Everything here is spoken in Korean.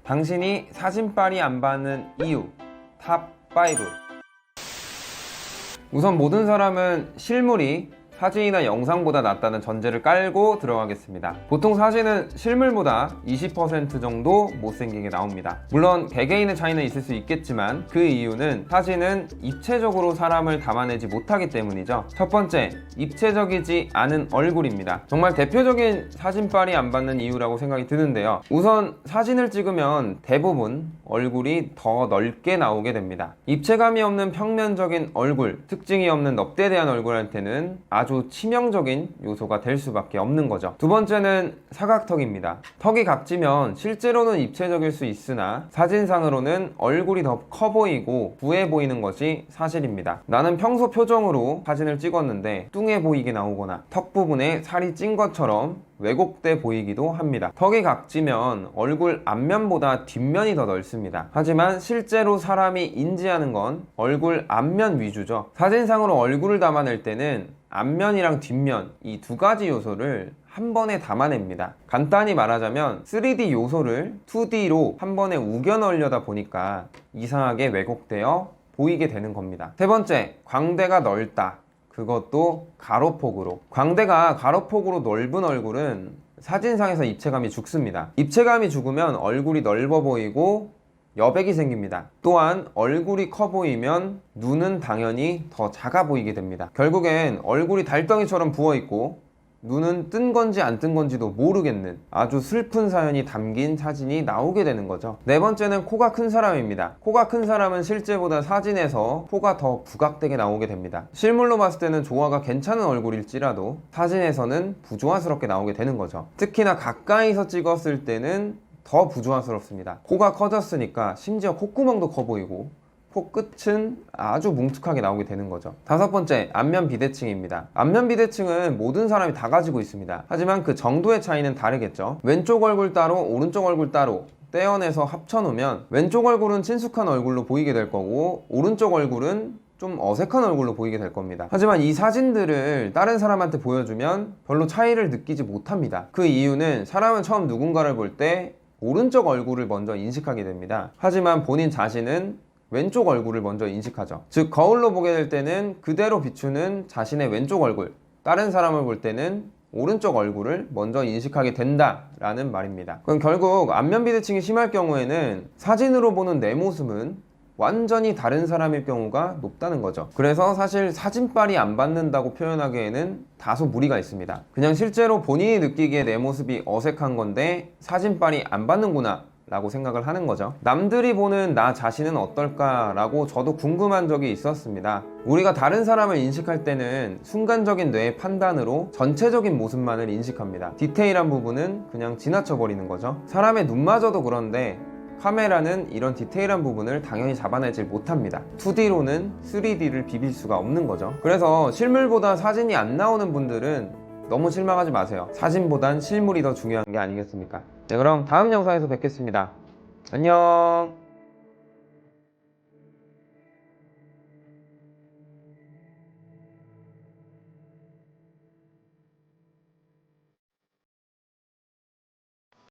당신이 사진빨이 안 받는 이유 탑 5. 우선 모든 사람은 실물이 사진이나 영상보다 낫다는 전제를 깔고 들어가겠습니다. 보통 사진은 실물보다 20% 정도 못생기게 나옵니다. 물론 개개인의 차이는 있을 수 있겠지만 그 이유는 사진은 입체적으로 사람을 담아내지 못하기 때문이죠. 첫 번째, 입체적이지 않은 얼굴입니다. 정말 대표적인 사진빨이 안 받는 이유라고 생각이 드는데요. 우선 사진을 찍으면 대부분 얼굴이 더 넓게 나오게 됩니다. 입체감이 없는 평면적인 얼굴, 특징이 없는 넙대대한 얼굴한테는 아주 치명적인 요소가 될 수밖에 없는 거죠. 두 번째는 사각턱입니다. 턱이 각지면 실제로는 입체적일 수 있으나 사진상으로는 얼굴이 더 커 보이고 부해 보이는 것이 사실입니다. 나는 평소 표정으로 사진을 찍었는데 뚱해 보이게 나오거나 턱 부분에 살이 찐 것처럼 왜곡돼 보이기도 합니다. 턱이 각지면 얼굴 앞면보다 뒷면이 더 넓습니다. 하지만 실제로 사람이 인지하는 건 얼굴 앞면 위주죠. 사진상으로 얼굴을 담아낼 때는 앞면이랑 뒷면 이 두 가지 요소를 한 번에 담아냅니다. 간단히 말하자면 3D 요소를 2D로 한 번에 우겨 넣으려다 보니까 이상하게 왜곡되어 보이게 되는 겁니다. 세 번째, 광대가 넓다. 그것도 가로폭으로. 광대가 가로폭으로 넓은 얼굴은 사진상에서 입체감이 죽습니다. 입체감이 죽으면 얼굴이 넓어 보이고 여백이 생깁니다. 또한 얼굴이 커 보이면 눈은 당연히 더 작아 보이게 됩니다. 결국엔 얼굴이 달덩이처럼 부어있고 눈은 뜬 건지 안 뜬 건지도 모르겠는 아주 슬픈 사연이 담긴 사진이 나오게 되는 거죠. 네 번째는 코가 큰 사람입니다. 코가 큰 사람은 실제보다 사진에서 코가 더 부각되게 나오게 됩니다. 실물로 봤을 때는 조화가 괜찮은 얼굴일지라도 사진에서는 부조화스럽게 나오게 되는 거죠. 특히나 가까이서 찍었을 때는 더 부조화스럽습니다. 코가 커졌으니까 심지어 콧구멍도 커 보이고 코끝은 아주 뭉툭하게 나오게 되는 거죠. 다섯 번째, 안면 비대칭입니다. 안면 비대칭은 모든 사람이 다 가지고 있습니다. 하지만 그 정도의 차이는 다르겠죠. 왼쪽 얼굴 따로 오른쪽 얼굴 따로 떼어내서 합쳐놓으면 왼쪽 얼굴은 친숙한 얼굴로 보이게 될 거고 오른쪽 얼굴은 좀 어색한 얼굴로 보이게 될 겁니다. 하지만 이 사진들을 다른 사람한테 보여주면 별로 차이를 느끼지 못합니다. 그 이유는 사람은 처음 누군가를 볼 때 오른쪽 얼굴을 먼저 인식하게 됩니다. 하지만 본인 자신은 왼쪽 얼굴을 먼저 인식하죠. 즉 거울로 보게 될 때는 그대로 비추는 자신의 왼쪽 얼굴, 다른 사람을 볼 때는 오른쪽 얼굴을 먼저 인식하게 된다라는 말입니다. 그럼 결국 안면 비대칭이 심할 경우에는 사진으로 보는 내 모습은 완전히 다른 사람일 경우가 높다는 거죠. 그래서 사실 사진빨이 안 받는다고 표현하기에는 다소 무리가 있습니다. 그냥 실제로 본인이 느끼기에 내 모습이 어색한 건데 사진빨이 안 받는구나 라고 생각을 하는 거죠. 남들이 보는 나 자신은 어떨까 라고 저도 궁금한 적이 있었습니다. 우리가 다른 사람을 인식할 때는 순간적인 뇌의 판단으로 전체적인 모습만을 인식합니다. 디테일한 부분은 그냥 지나쳐 버리는 거죠. 사람의 눈마저도 그런데 카메라는 이런 디테일한 부분을 당연히 잡아내질 못합니다. 2D로는 3D를 비빌 수가 없는 거죠. 그래서 실물보다 사진이 안 나오는 분들은 너무 실망하지 마세요. 사진보단 실물이 더 중요한 게 아니겠습니까? 네, 그럼 다음 영상에서 뵙겠습니다. 안녕.